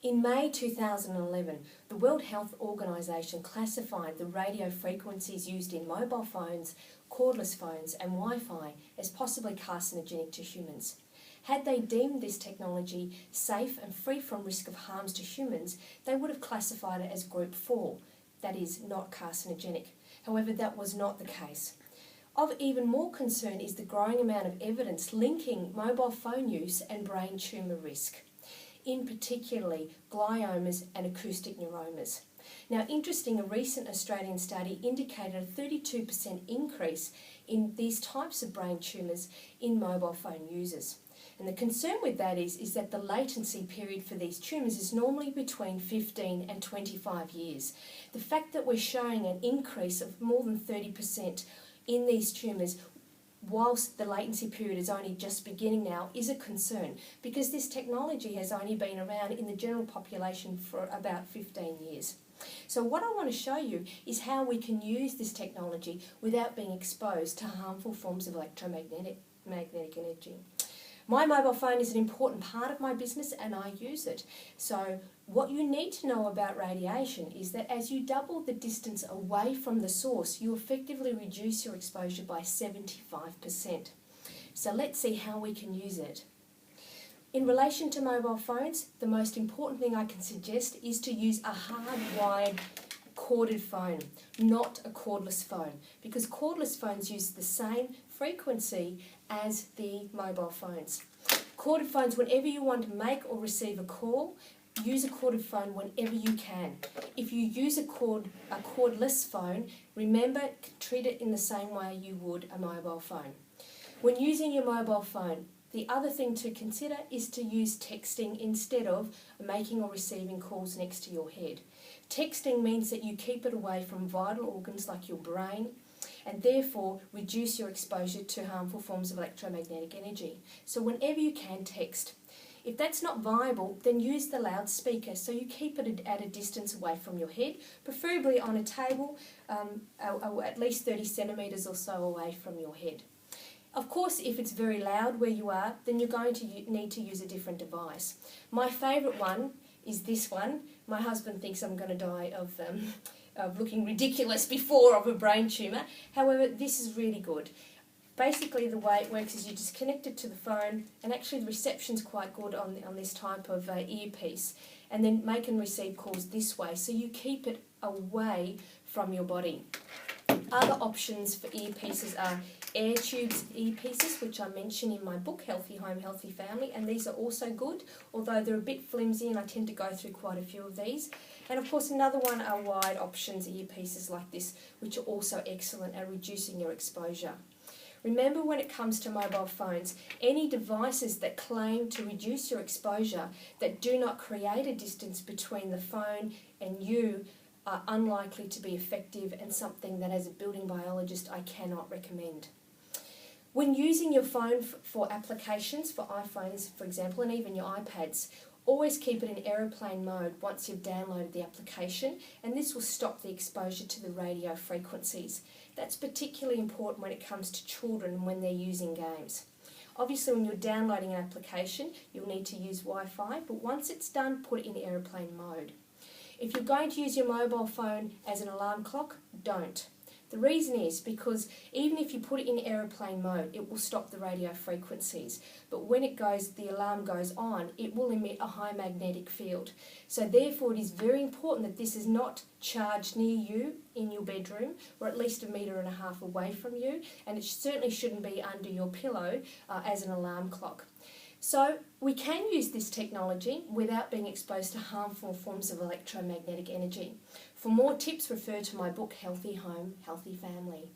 In May 2011, the World Health Organization classified the radio frequencies used in mobile phones, cordless phones and Wi-Fi as possibly carcinogenic to humans. Had they deemed this technology safe and free from risk of harms to humans, they would have classified it as Group 4, that is, not carcinogenic. However, that was not the case. Of even more concern is the growing amount of evidence linking mobile phone use and brain tumour risk, in particularly gliomas and acoustic neuromas. Now, interesting, a recent Australian study indicated a 32% increase in these types of brain tumours in mobile phone users. And the concern with that is that the latency period for these tumours is normally between 15 and 25 years. The fact that we're showing an increase of more than 30% in these tumours whilst the latency period is only just beginning now is a concern, because this technology has only been around in the general population for about 15 years. So what I want to show you is how we can use this technology without being exposed to harmful forms of magnetic energy. My mobile phone is an important part of my business and I use it. So what you need to know about radiation is that as you double the distance away from the source, you effectively reduce your exposure by 75%. So let's see how we can use it. In relation to mobile phones, the most important thing I can suggest is to use a hardwired corded phone, not a cordless phone, because cordless phones use the same frequency as the mobile phones. Corded phones, whenever you want to make or receive a call, use a corded phone whenever you can. If you use a cordless phone, remember, treat it in the same way you would a mobile phone. When using your mobile phone, the other thing to consider is to use texting instead of making or receiving calls next to your head. Texting means that you keep it away from vital organs like your brain and therefore reduce your exposure to harmful forms of electromagnetic energy. So whenever you can, text. If that's not viable, then use the loudspeaker so you keep it at a distance away from your head, preferably on a table at least 30 centimetres or so away from your head. Of course, if it's very loud where you are, then you're going to need to use a different device. My favourite one is this one. My husband thinks I'm going to die of looking ridiculous before of a brain tumour. However, this is really good. Basically, the way it works is you just connect it to the phone, and actually the reception's quite good on this type of earpiece, and then make and receive calls this way, so you keep it away from your body. Other options for earpieces are air tubes earpieces, which I mention in my book, Healthy Home, Healthy Family, and these are also good, although they're a bit flimsy and I tend to go through quite a few of these. And of course another one are wide options earpieces like this, which are also excellent at reducing your exposure. Remember, when it comes to mobile phones, any devices that claim to reduce your exposure that do not create a distance between the phone and you are unlikely to be effective, and something that as a building biologist I cannot recommend. When using your phone for applications, for iPhones for example, and even your iPads, always keep it in aeroplane mode once you've downloaded the application, and this will stop the exposure to the radio frequencies. That's particularly important when it comes to children when they're using games. Obviously, when you're downloading an application, you'll need to use Wi-Fi, but once it's done, put it in aeroplane mode. If you're going to use your mobile phone as an alarm clock, don't. The reason is because even if you put it in aeroplane mode, it will stop the radio frequencies. But when the alarm goes on, it will emit a high magnetic field. So therefore it is very important that this is not charged near you in your bedroom, or at least 1.5 meters away from you, and it certainly shouldn't be under your pillow as an alarm clock. So we can use this technology without being exposed to harmful forms of electromagnetic energy. For more tips, refer to my book, Healthy Home, Healthy Family.